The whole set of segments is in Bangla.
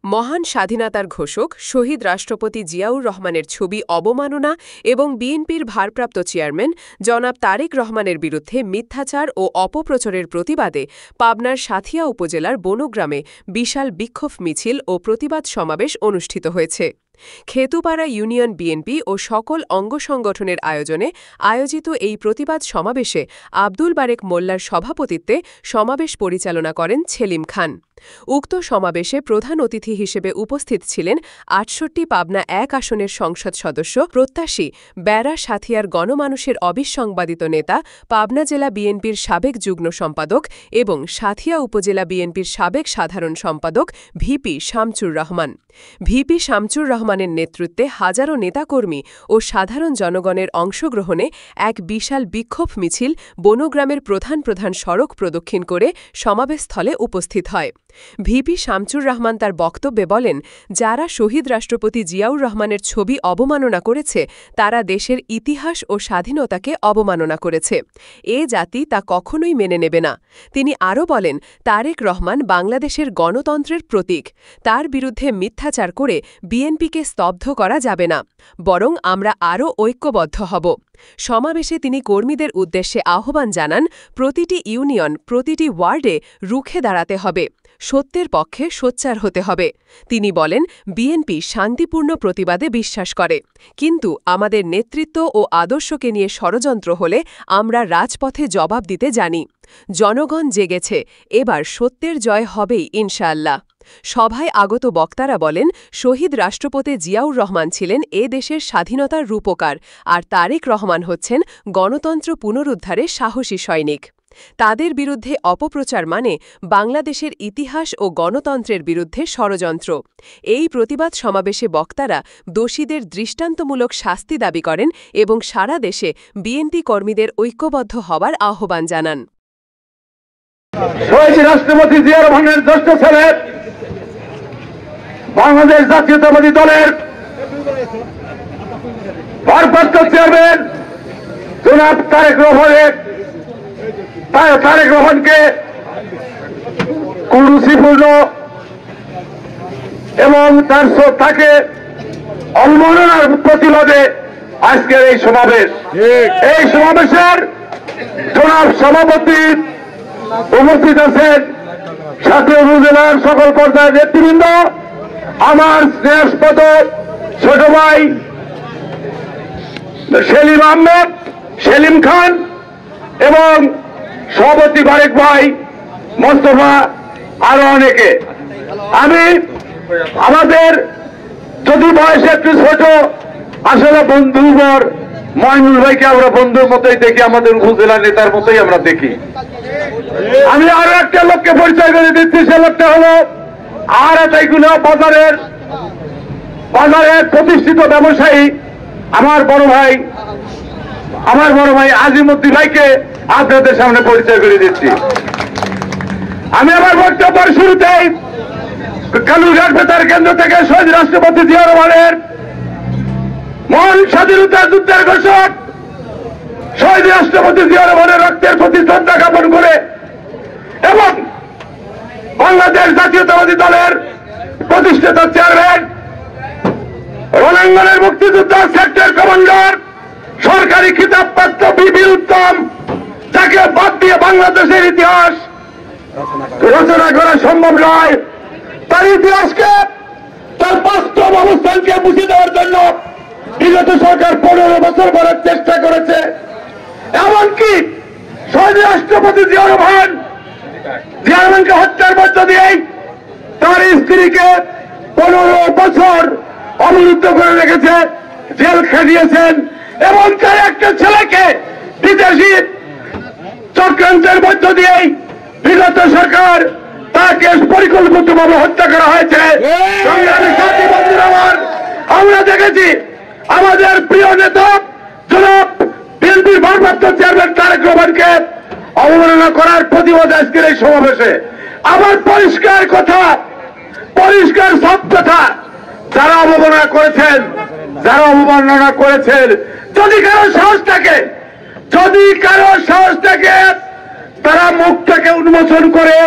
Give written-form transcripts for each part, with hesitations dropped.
মহান স্বাধীনতার ঘোষক শহীদ রাষ্ট্রপতি জিয়াউর রহমানের ছবি অবমাননা এবং বিএনপির ভারপ্রাপ্ত চেয়ারম্যান জনাব তারেক রহমানের বিরুদ্ধে মিথ্যাচার ও অপপ্রচারের প্রতিবাদে পাবনার সাঁথিয়া উপজেলার বনগ্রামে বিশাল বিক্ষোভ মিছিল ও প্রতিবাদ সমাবেশ অনুষ্ঠিত হয়েছে। খেতুপাড়া ইউনিয়ন বিএনপি ও সকল অঙ্গ সংগঠনের আয়োজনে আয়োজিত এই প্রতিবাদ সমাবেশে আব্দুল বারেক মোল্লার সভাপতিত্বে সমাবেশ পরিচালনা করেন সেলিম খান। উক্ত সমাবেশে প্রধান অতিথি হিসেবে উপস্থিত ছিলেন ৬৮ পাবনা ১ আসনের সংসদ সদস্য প্রত্যাশী বেড়া সাথিয়ার গণমানুষের অবিসংবাদিত নেতা পাবনা জেলা বিএনপির সাবেক যুগ্ম সম্পাদক এবং সাথিয়া উপজেলা বিএনপির সাবেক সাধারণ সম্পাদক ভিপি শামচুর রহমান। ভিপি শামচুর রহমানের নেতৃত্বে হাজারো নেতাকর্মী ও সাধারণ জনগণের অংশগ্রহণে এক বিশাল বিক্ষোভ মিছিল বনগ্রামের প্রধান প্রধান সড়ক প্রদক্ষিণ করে সমাবেশস্থলে উপস্থিত হয়। ভিপি শামচুর রহমান তার বক্তব্যে বলেন, যারা শহীদ রাষ্ট্রপতি জিয়াউর রহমানের ছবি অবমাননা করেছে তারা দেশের ইতিহাস ও স্বাধীনতাকে অবমাননা করেছে। এ জাতি তা কখনোই মেনে নেবে না। তিনি আরও বলেন, তারেক রহমান বাংলাদেশের গণতন্ত্রের প্রতীক। তার বিরুদ্ধে মিথ্যাচার করে বিএনপিকে স্তব্ধ করা যাবে না, বরং আমরা আরও ঐক্যবদ্ধ হব। সমাবেশে তিনি কর্মীদের উদ্দেশ্যে আহ্বান জানান, প্রতিটি ইউনিয়ন, প্রতিটি ওয়ার্ডে রুখে দাঁড়াতে হবে, সত্যের পক্ষে সোচ্চার হতে হবে। তিনি বলেন, বিএনপি শান্তিপূর্ণ প্রতিবাদে বিশ্বাস করে, কিন্তু আমাদের নেতৃত্ব ও আদর্শকে নিয়ে ষড়যন্ত্র হলে আমরা রাজপথে জবাব দিতে জানি। জনগণ জেগেছে, এবার সত্যের জয় হবেই ইনশাআল্লাহ। সভায় আগত বক্তারা বলেন, শহীদ রাষ্ট্রপতি জিয়াউর রহমান ছিলেন এ দেশের স্বাধীনতার রূপকার, আর তারেক রহমান হচ্ছেন গণতন্ত্র পুনরুদ্ধারে সাহসী সৈনিক। তাদের বিরুদ্ধে অপপ্রচার মানে বাংলাদেশের ইতিহাস ও গণতন্ত্রের বিরুদ্ধে ষড়যন্ত্র। এই প্রতিবাদ সমাবেশে বক্তারা দোষীদের দৃষ্টান্তমূলক শাস্তি দাবি করেন এবং সারা দেশে বিএনপি কর্মীদের ঐক্যবদ্ধ হওয়ার আহ্বান জানান। শহীদ রাষ্ট্রপতি জিয়া রহমানের জ্যেষ্ঠ ছেলে বাংলাদেশ জাতীয়তাবাদী দলের ভারপ্রাপ্ত চেয়ারম্যান জনাব তারেক রহমানকে কুরুচিপূর্ণ এবং তাকে অবমাননার প্রতিবাদে আজকের এই সমাবেশ। এই সমাবেশের জনাব সভাপতি উপস্থিত আছেন সাথিয়া উপজেলার সকল পর্যায়ের নেতৃবৃন্দ, আমার স্নেহাস্পদ ছোট ভাই সেলিম আহমেদ, সেলিম খান এবং সভাপতি বারেক ভাই, মোস্তফা, আরো অনেকে। আমি আমাদের যদি বয়সে একটু ছোট, আসলে বন্ধুবর ময়নুল ভাইকে আমরা বন্ধুর মতোই দেখি, আমাদের উপজেলা নেতার মতোই আমরা দেখি। আমি আরো একটা লোককে পরিচয় করে দিচ্ছি, সে লোকটা হলো আড়াতাইগুনা বাজারের প্রতিষ্ঠিত ব্যবসায়ী আমার বড় ভাই আজিমউদ্দিন ভাইকে আপনাদের সামনে পরিচয় করে দিচ্ছি। আমি আমার বক্তব্যের শুরুতেই কালুরঘাট বেতার কেন্দ্র থেকে শহীদ রাষ্ট্রপতি জিয়াউর রহমানের মহান স্বাধীনতা যুদ্ধের ঘোষক শহীদ রাষ্ট্রপতি জিয়াউর রহমানের রক্তের প্রতি শ্রদ্ধা জ্ঞাপন করে এবং বাংলাদেশ জাতীয়তাবাদী দলের প্রতিষ্ঠিত চেয়ারম্যান, রণাঙ্গনের মুক্তিযোদ্ধা সেক্টর কমান্ডার, সরকারি খিতাবপ্রাপ্ত বিপি উত্তম, যাকে বাদ দিয়ে বাংলাদেশের ইতিহাস রচনা করা সম্ভব নয়, তার ইতিহাসকে, তার বাস্তব অবস্থানকে মুছে দেওয়ার জন্য বিগত সরকার 15 বছর করার চেষ্টা করেছে। এমনকি শহীদ রাষ্ট্রপতি জিয়াউর রহমানকে হত্যার মধ্য দিয়েই তার স্ত্রীকে 15 বছর অবরুদ্ধ করে রেখেছে, জেল খাটিয়েছেন এবং তার একটা ছেলেকে বিদেশি চক্রান্তের মধ্য দিয়েই বিগত সরকার তাকে পরিকল্পিতভাবে হত্যা করা হয়েছে। আমরা দেখেছি আমাদের প্রিয় নেতা জনাব বিএনপির ভারপ্রাপ্ত চেয়ারম্যান তারেক রহমানকে অবমাননা করার প্রতিবাদ আজকের এই সমাবেশে। আবার পরিষ্কার সব কথা, যারা অবমাননা করেছেন, যদি কারো সাহস থাকে তারা মুখটাকে উন্মোচন করে,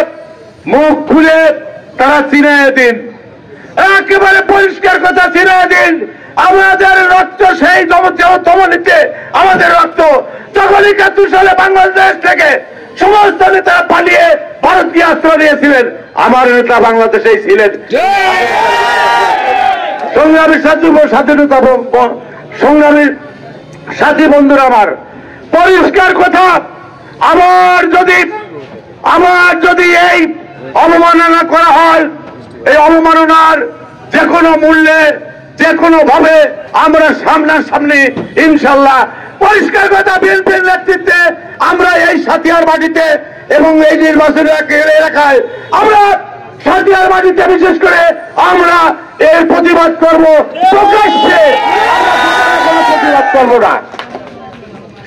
মুখ খুলে তারা চিনাইয়ে দিন। একেবারে পরিষ্কার কথা চিরদিন আমাদের রক্ত সেই দমনিতে আমাদের রক্ত যখন ৭১ সালে বাংলাদেশ থেকে সমস্ত নেতারা পালিয়ে ভারতকে আশ্রয় দিয়েছিলেন, আমার নেতা বাংলাদেশেই ছিলেন। সংগ্রামী স্বাধীনতা সংগ্রামী সাথী বন্ধুরা, আমার পরিষ্কার কথা, আমার যদি এই অবমাননা করা হয়, এই অবমাননার যে কোনো মূল্যে যে কোনো ভাবে আমরা সামনাসামনি ইনশাল্লাহ পরিষ্কার কথা বিএনপির নেতৃত্বে আমরা এই সাথিয়ার মাটিতে এবং এই নির্বাচনের এলাকায় আমরা সাথিয়ার মাটিতে বিশেষ করে আমরা এর প্রতিবাদ করব, প্রকাশ্যে কোনো প্রতিবাদ করব না।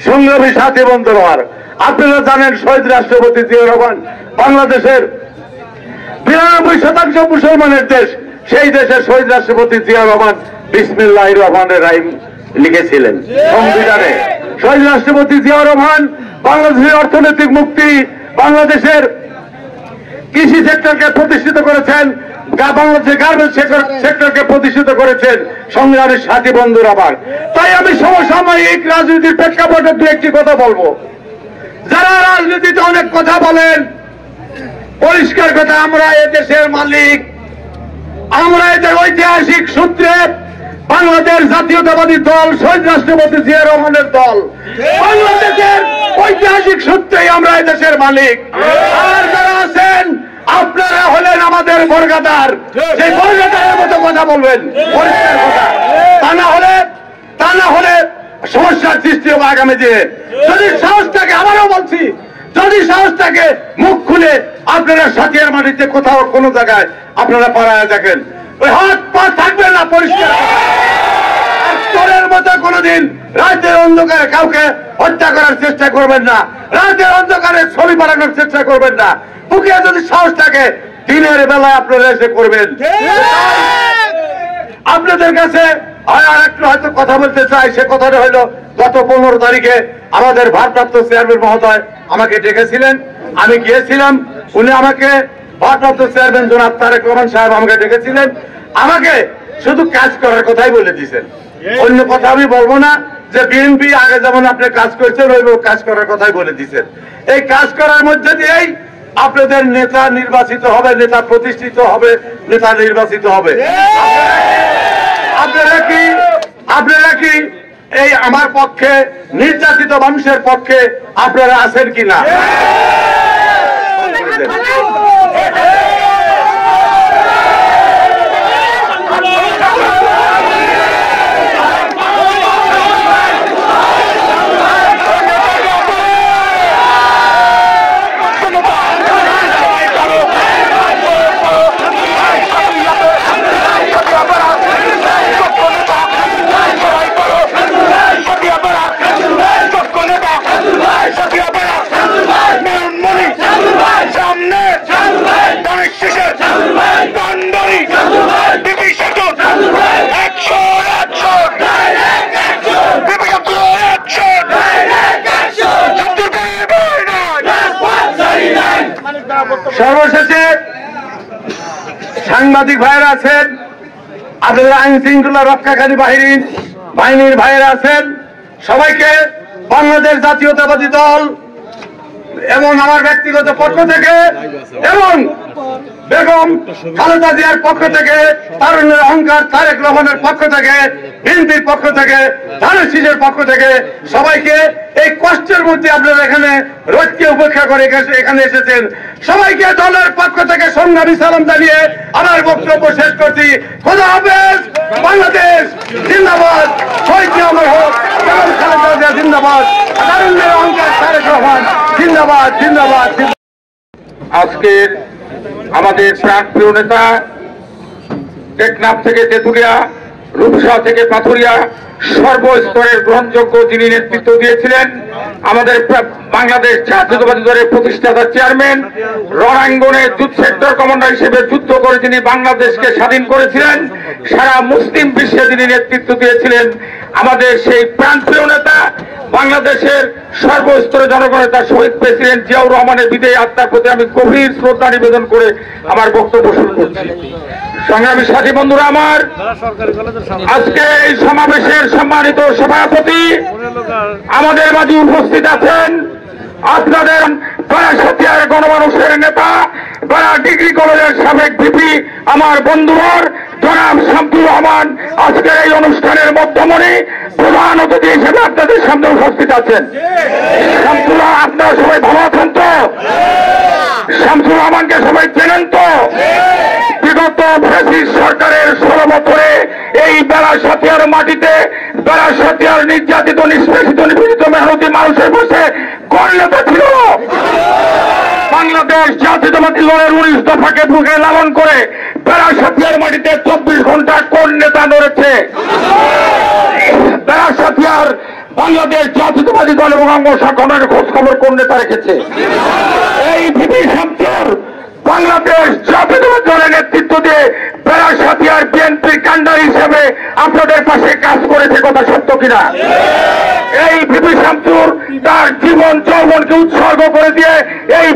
সংগ্রামী সাথী বন্ধুরা, আপনারা জানেন শহীদ রাষ্ট্রপতি জিয়াউর রহমান বাংলাদেশের ৯২% মুসলমানের দেশ, সেই দেশের শহীদ রাষ্ট্রপতি জিয়াউর রহমান বিসমিল্লাহির রহমানির রহিম লিখেছিলেন সংবিধানে। শহীদ রাষ্ট্রপতি জিয়াউর রহমান বাংলাদেশের অর্থনৈতিক মুক্তি, বাংলাদেশের কৃষি সেক্টরকে প্রতিষ্ঠিত করেছেন, বাংলাদেশের গার্মেন্টস সেক্টরকে প্রতিষ্ঠিত করেছেন। সংগ্রামের সাথী বন্ধুরা আমার, তাই আমি সমসাময়িক রাজনীতির প্রেক্ষাপটে দু একটি কথা বলবো। যারা রাজনীতিতে অনেক কথা বলেন, পরিষ্কার কথা, আমরা এদেশের মালিক, আমরা এদের ঐতিহাসিক সূত্রে বাংলাদেশ জাতীয়তাবাদী দল শহীদ রাষ্ট্রপতি জিয়াউর রহমানের দল, বাংলাদেশের ঐতিহাসিক সূত্রেই আমরা এদেশের মালিক। আর যারা আছেন আপনারা হলেন আমাদের বর্গাদার, সেই বর্গাদারের মতো কথা বলবেন, পরিষ্কার কথা, তা না হলে সমস্যার সৃষ্টি হবে আগামী দিনে। যদি সাহস থাকে, আবারও বলছি, যদি সাহস থাকে মুখ খুলে আপনারা সাথিয়ার মাটিতে কোথাও কোনো জায়গায় আপনারা পাড়ায় দেখেন, ওই হাত পা থাকবে না, পরিষ্কার চোরের মতো কোনোদিন রাতের অন্ধকারে কাউকে হত্যা করার চেষ্টা করবেন না, রাতের অন্ধকারে ছবি বানানোর চেষ্টা করবেন না। বুকে যদি সাহস থাকে দিনের বেলায় আপনারা এসে করবেন। আপনাদের কাছে আর একটু হয়তো কথা বলতে চাই, সে কথাটা হলো গত 15 তারিখে আমাদের ভারপ্রাপ্ত চেয়ারম্যান মহোদয় আমাকে ডেকেছিলেন, আমি গিয়েছিলাম। উনি আমাকে ভারপ্রাপ্ত চেয়ারম্যান জনাব তারেক রহমান সাহেব আমাকে ডেকেছিলেন, আমাকে শুধু কাজ করার কথাই বলে দিয়েছেন, অন্য কথা আমি বলবো না। যে বিএনপি আগে যেমন আপনি কাজ করছেন ওই কাজ করার কথাই বলে দিয়েছেন। এই কাজ করার মধ্যে দিয়েই আপনাদের নেতা নির্বাচিত হবে, নেতা প্রতিষ্ঠিত হবে, নেতা নির্বাচিত হবে। আপনারা কি এই আমার পক্ষে, নির্যাতিত মানুষের পক্ষে আপনারা আছেন কিনা? সর্বশেষে সাংবাদিক ভাইয়েরা আছেন, আপনারা আইন শৃঙ্খলা রক্ষাকারী বাহিনীর ভাইয়েরা আছেন, সবাইকে বাংলাদেশ জাতীয়তাবাদী দল এবং আমার ব্যক্তিগত পক্ষ থেকে এবং বেগম খালেদা জিয়ার পক্ষ থেকে, তারুণ্যের অহংকার তারেক রহমানের পক্ষ থেকে, বিএনপির পক্ষ থেকে, ধানের পক্ষ থেকে সবাইকে এই কষ্টের মধ্যে আপনারা এখানে রোজকে উপেক্ষা করে এখানে এসেছেন, সবাইকে দলের পক্ষ থেকে সংগ্রামী সালাম জানিয়ে আমার বক্তব্য শেষ করছি। খোদা হাফেজ। বাংলাদেশ জিন্দাবাদ, শহীদ অমর হোক, বেগম খালেদা জিয়া জিন্দাবাদ, তারুণ্যের অহংকার তারেক রহমান জিন্দাবাদ, জিন্দাবাদ। আজকের আমাদের প্রাণপ্রিয় নেতা টেকনাফ থেকে তেঁতুলিয়া, রূপসা থেকে পাথুরিয়া, সর্বস্তরের গ্রহণযোগ্য যিনি নেতৃত্ব দিয়েছিলেন, আমাদের বাংলাদেশ জাতীয়তাবাদী দলের প্রতিষ্ঠাতা চেয়ারম্যান, রণাঙ্গনে যুদ্ধ সেক্টর কমান্ডার হিসেবে যুদ্ধ করে যিনি বাংলাদেশকে স্বাধীন করেছিলেন, সারা মুসলিম বিশ্বে যিনি নেতৃত্ব দিয়েছিলেন, আমাদের সেই প্রাণপ্রিয় নেতা, বাংলাদেশের সর্বস্তরের জনগণের তার শহীদ প্রেসিডেন্ট জিয়াউর রহমানের বিদায়ী আত্মার প্রতি আমি গভীর শ্রদ্ধা নিবেদন করে আমার বক্তব্য শুরু করছি। সংগ্রামী সাথী বন্ধুরা আমার, আজকে এই সমাবেশের সম্মানিত সভাপতি আমাদের মাঝে উপস্থিত আছেন আপনাদের বারাসাতিয়ার গণমানুষের নেতা, বারা ডিগ্রি কলেজের সাবেক ভিপি আমার বন্ধুবর জনাব শামসুর রহমান আজকের এই অনুষ্ঠানের মধ্যমণি প্রধান অতিথি হিসেবে আপনাদের সামনে উপস্থিত আছেন। শামসুর, আপনারা সবাই ভালো আছেন তো? শামসুর রহমানকে সবাই চেনেন তো? বিগত ফ্যাসিস্ট সরকারের 16 বছরে এই বারাসাতিয়ার মাটিতে বারাসাতিয়ার নির্যাতিত নিষ্পেষিত নিপীড়িত মেহনতি মানুষের পাশে কোন নেতা ছিল? বাংলাদেশ জাতীয়তাবাদী দলের 19 দফাকে বুকে লালন করে বারাসাতিয়ার মাটিতে 24 ঘন্টা কোন নেতা লড়েছে? বারাসাতিয়ার বাংলাদেশ জাতীয়তাবাদী দল এবং অঙ্গ সংগঠনের খোঁজ খবর কোন নেতা রেখেছে? এই ভিপি শামসুর বাংলাদেশ জাতীয়তাবাদী দলের নেতৃত্ব দিয়ে বারাসাতিয়ার বিএনপির কান্ডার হিসেবে আপনাদের পাশে কাজ করেছে, কথা সত্য কিনা? এই ভিপি শামসুর তার জীবন যৌবনকে উৎসর্গ করে দিয়ে এই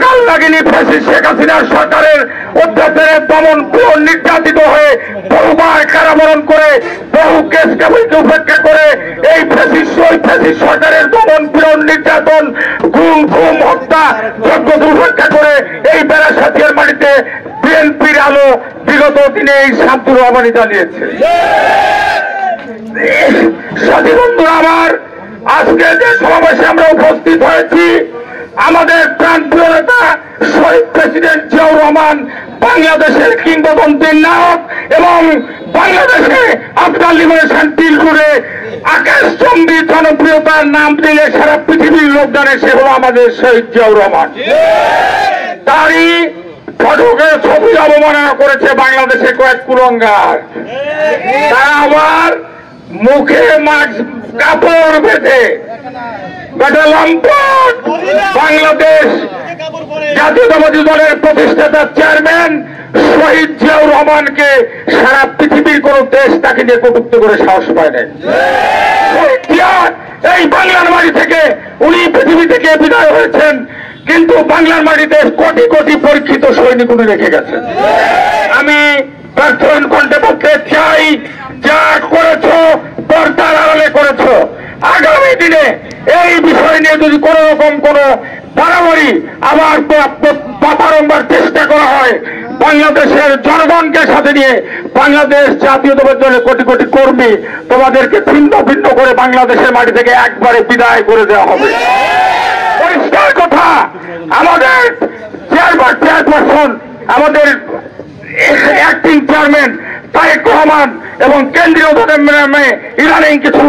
কালনাগিনী ফ্যাসিস্ট শেখ হাসিনার সরকারের অত্যাচারে দমন পীড়ন নির্যাতিত হয়ে বহুবার কারাবরণ করে বহু কেস কাবিলকে উপেক্ষা করে এই ফ্যাসিস্ট সরকারের দমন পীড়ন নির্যাতন গুম খুন হত্যা যজ্ঞ উপেক্ষা করে এই বারাসাতিয়ার মাটিতে বিএনপির আলো বিগত দিনে এই শামসুর রহমানই জানিয়েছে। সাথী বন্ধুরা আমার, আজকে যে সমাবেশে আমরা উপস্থিত হয়েছি, আমাদের প্রাণপ্রিয় নেতা শহীদ প্রেসিডেন্ট জিয়াউর রহমান বাংলাদেশের কিংবদন্তির নায়ক এবং বাংলাদেশে আফগান লিবারেশন টিল করে আকাশচম্বী জনপ্রিয়তার নাম দিলে সারা পৃথিবীর লোক জানে সে হলো আমাদের শহীদ জিয়াউর রহমান। তারই ফটকের ছবি অবমাননা করেছে বাংলাদেশে কয়েক কুলঙ্গার। তারা আবার মুখে কাপড় বেঁধে বাংলাদেশ জাতীয়তাবাদী দলের প্রতিষ্ঠাতা চেয়ারম্যান শহীদ জিয়াউর রহমানকে সারা পৃথিবীর কোন দেশ তাকে নিয়ে কটূক্তি করে সাহস পায় না। এই বাংলার মাটি থেকে উনি পৃথিবী থেকে বিদায় হয়েছেন, কিন্তু বাংলার মাটিতে কোটি কোটি পরীক্ষিত সৈনিক উনি রেখে গেছেন। আমি প্রার্থনা কণ্ঠে বলতে চাই, যা করেছ পর্দার আড়ালে করেছ। আগামী দিনে এই বিষয় নিয়ে যদি কোন রকম কোন বাড়াবাড়ি আবার বারংবার চেষ্টা করা হয়, বাংলাদেশের জনগণকে সাথে নিয়ে বাংলাদেশ জাতীয়তাবাদী দলের কোটি কোটি কর্মী তোমাদেরকে ভিন্ন ভিন্ন করে বাংলাদেশের মাটি থেকে একবারে বিদায় করে দেওয়া হবে। পরিষ্কার কথা, আমাদের চেয়ারপারসন, আমাদের অ্যাক্টিং চেয়ারম্যান তারেক রহমান এবং কেন্দ্রীয় নামে ইদানিং কিছু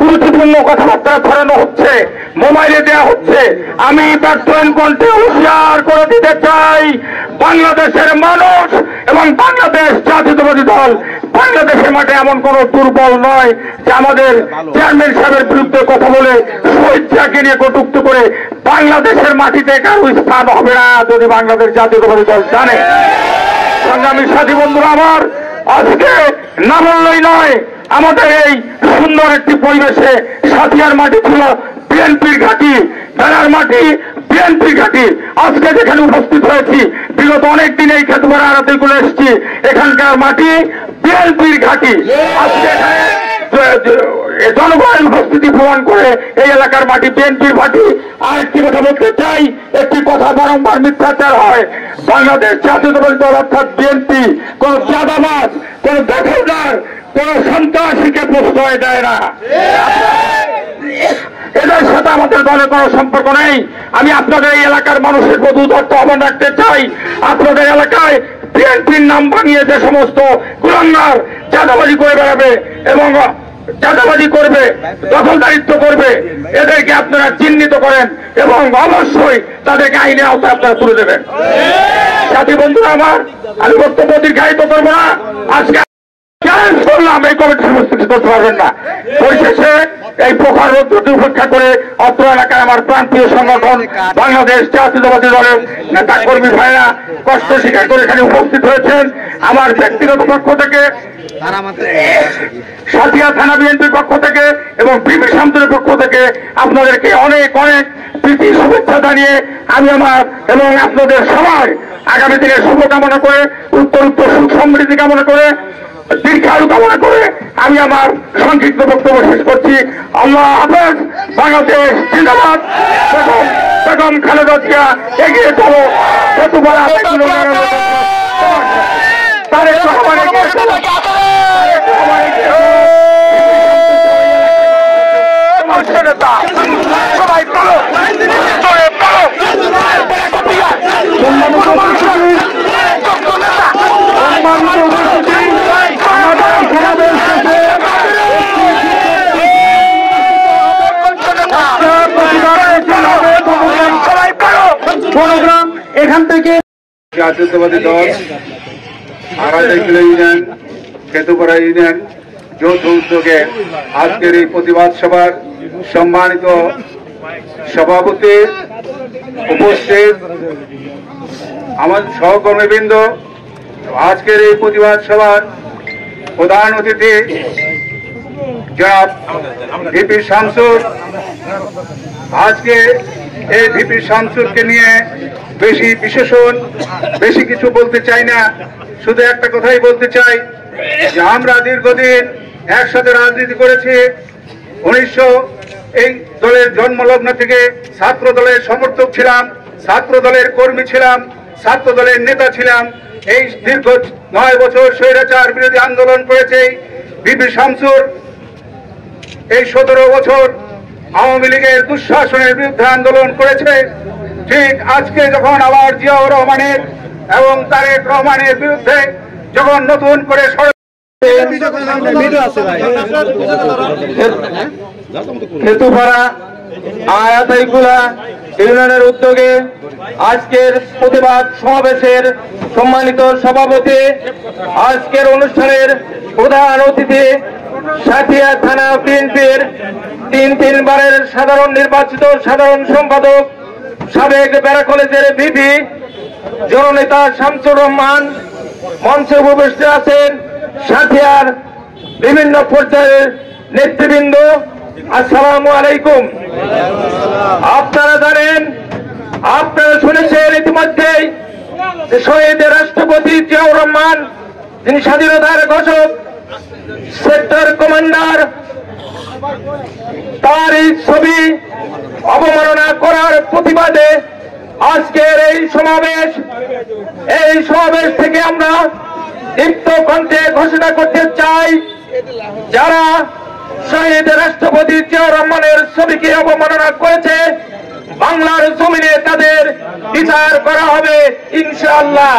গুরুত্বপূর্ণ কথাবার্তা ছড়ানো হচ্ছে, মোবাইলে দেওয়া হচ্ছে। আমি প্রার্থনা কণ্ঠে হুঁশিয়ার করে দিতে চাই, বাংলাদেশের মানুষ এবং বাংলাদেশ জাতীয়তাবাদী দল বাংলাদেশের মাঠে এমন কোন দুর্বল নয় যে আমাদের চেয়ারম্যান সাহেবের বিরুদ্ধে কথা বলে শহীদকে নিয়ে কটূক্তি করে বাংলাদেশের মাটিতে কারো স্থান হবে না যদি বাংলাদেশ জাতীয়তাবাদী দল জানে। সংগ্রামী সাথী বন্ধুরা আমার, আজকে না বললেই নয়, আমাদের এই সুন্দর একটি পরিবেশে সাথিয়ার মাটি ছিল বিএনপির ঘাঁটি, বেড়ার মাটি বিএনপির ঘাঁটি। আজকে যেখানে উপস্থিত হয়েছি, বিগত অনেক দিন এই ক্ষেত্রে আড়াতে করে এসেছি, এখানকার মাটি বিএনপির ঘাঁটি। আজকে এখানে জনগণের উপস্থিতি প্রমাণ করে এই এলাকার মাটি বিএনপির মাটি। আর একটি কথা বলতে চাই, একটি কথা বারংবার মিথ্যাচার হয়, বাংলাদেশ জাতীয়তাবাদী দল অর্থাৎ বিএনপি কোন চাঁদাবাজ, কোন দখলদার, কোন সন্ত্রাসীকে প্রশ্রয় দেয় না। এদের সাথে আমাদের দলের কোনো সম্পর্ক নেই। আমি আপনাদের এই এলাকার মানুষের প্রতি উদাত্ত আহ্বান রাখতে চাই, আপনাদের এলাকায় বিএনপির নাম ভাঙিয়ে যে সমস্ত কুলাঙ্গার চাঁদাবাজি করে বেড়াবে এবং চাঁদাবাজি করবে, দখলদারিত্ব করবে, এদেরকে আপনারা চিহ্নিত করেন এবং অবশ্যই তাদেরকে আইনের আওতায় আপনারা তুলে দেবেন। সাথী বন্ধুরা আমার, আমি বক্তব্য দীর্ঘায়িত করবো না। আজকে চ্যালেঞ্জ করলাম, এই কমিটি সমস্ত কিছু করতে পারবেন না। পরিশেষে এই প্রখর রৌদ্রকে উপেক্ষা করে অত্র এলাকায় আমার প্রান্তীয় সংগঠন বাংলাদেশ জাতীয়তাবাদী দলের নেতা কর্মী ভাইরা কষ্ট স্বীকার করে এখানে উপস্থিত হয়েছেন। আমার ব্যক্তিগত পক্ষ থেকে, সাথিয়া থানা বিএনপির পক্ষ থেকে এবং বিপি শামসুরের পক্ষ থেকে আপনাদেরকে অনেক অনেক প্রীতি শুভেচ্ছা জানিয়ে আমি আমার এবং আপনাদের সবাই আগামী দিনে শুভকামনা করে উত্তর সুখ সমৃদ্ধি কামনা করে দীর্ঘায়ু কামনা করে আমি আমার সংক্ষিপ্ত বক্তব্য শেষ করছি। আল্লাহ হাফেজ। বাংলাদেশ জিন্দাবাদ। বেগম খালেদা জিয়া এগিয়ে চলো। তারেক রহমান এগিয়ে চলো। সবাই চলো, এখান থেকে জাতীয়তাবাদী দল আড়াইকুলা ইউনিয়ন কেতুপাড়া ইউনিয়ন যৌথ উদ্যোগে আজকের এই প্রতিবাদ সভার সম্মানিত সভাপতি, উপস্থিত আমার সহকর্মীবৃন্দ, আজকের এই প্রতিবাদ সভার প্রধান অতিথি জনাব ভিপি শামসুর। আজকে এই ভিপি শামসুরকে নিয়ে বেশি বিশেষণ বেশি কিছু বলতে চাই না, শুধু একটা কথাই বলতে চাই যে আমরা দীর্ঘদিন একসাথে রাজনীতি করেছি। 1900 এই দলের জন্মলগ্ন থেকে ছাত্র দলের সমর্থক ছিলাম, ছাত্র দলের কর্মী ছিলাম, ছাত্র দলের নেতা ছিলাম। এই দীর্ঘ 9 বছর স্বৈরাচার বিরোধী আন্দোলন করেছে ভিপি শামসুর। এই 17 বছর আওয়ামী লীগের দুঃশাসনের বিরুদ্ধে আন্দোলন করেছে। ঠিক আজকে যখন আবার জিয়াউর রহমানের এবং তারেক রহমানের বিরুদ্ধে যখন নতুন করে খেতুপাড়া আয়াতাইকুলা ইউনিয়নের উদ্যোগে আজকের প্রতিবাদ সমাবেশের সম্মানিত সভাপতি, আজকের অনুষ্ঠানের প্রধান অতিথি, সাথিয়া থানা বিএনপির 3 বারের সাধারণ নির্বাচিত সাধারণ সম্পাদক, সাবেক বেড়া কলেজের ভিপি জননেতা শামসুর রহমান, মঞ্চে উপস্থিত আছেন সাথিয়ার বিভিন্ন পর্যায়ের নেতৃবৃন্দ, আসসালামু আলাইকুম। আপনারা জানেন, আপনারা শুনেছেন ইতিমধ্যেই যে শহীদ রাষ্ট্রপতি জিয়াউর রহমান, যিনি স্বাধীনতার ঘোষক, সেক্টর কমান্ডার, তার এই ছবি অবমাননা করার প্রতিবাদে আজকের এই সমাবেশ থেকে আমরা দীপ্ত কণ্ঠে ঘোষণা করতে চাই, যারা শহীদ রাষ্ট্রপতি জিয়াউর রহমানের ছবিকে অবমাননা করেছে, বাংলার জমিনে তাদের বিচার করা হবে ইনশাআল্লাহ।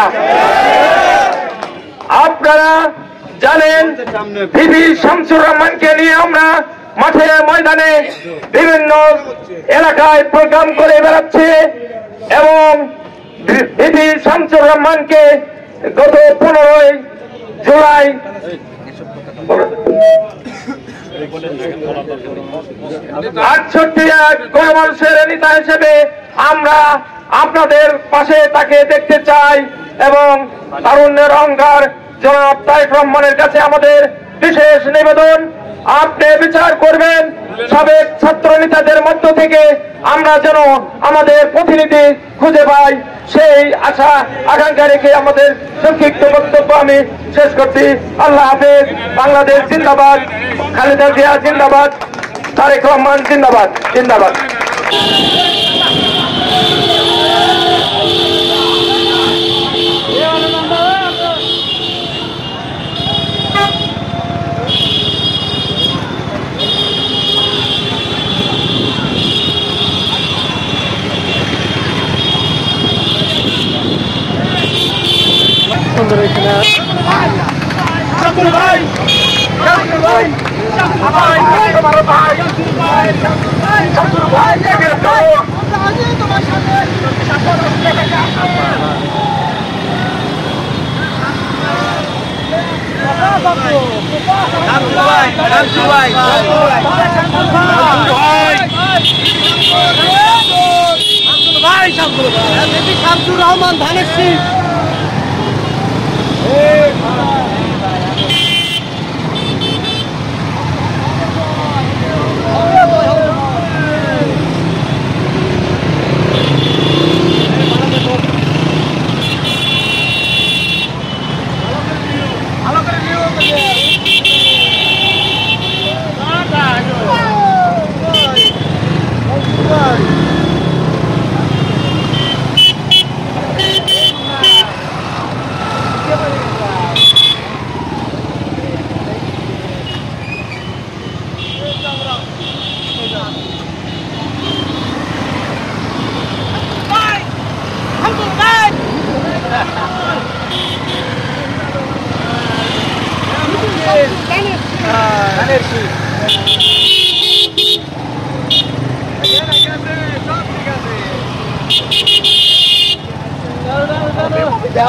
আপনারা জানেন ভিপি শামসুর রহমানকে নিয়ে আমরা মাঠে ময়দানে বিভিন্ন এলাকায় প্রোগ্রাম করে বেড়াচ্ছে এবং ভিপি শামসুর রহমানকে গত 15 জুলাই গণমানুষের নেতা হিসেবে আমরা আপনাদের পাশে তাকে দেখতে চাই এবং তারুণ্যের অহংকার জনাব তারেক রহমানের কাছে আমাদের বিশেষ নিবেদন, আপনি বিচার করবেন সাবেক ছাত্র নেতাদের মধ্য থেকে আমরা যেন আমাদের প্রতিনিধি খুঁজে পাই, সেই আশা আকাঙ্ক্ষা রেখে আমাদের সংক্ষিপ্ত বক্তব্য আমি শেষ করছি। আল্লাহ হাফেজ। বাংলাদেশ জিন্দাবাদ। খালেদা জিয়া জিন্দাবাদ। তারেক রহমান জিন্দাবাদ। জিন্দাবাদ। ভাই শামসুর রহমান ধানের শীষ।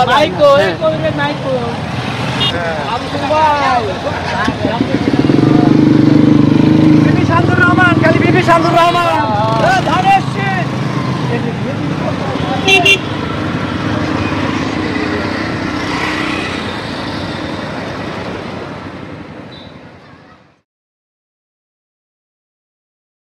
Naiko, Naiko. Bibi Shandur Rahman, kali Bibi Shandur Rahman. ধানের শীষ।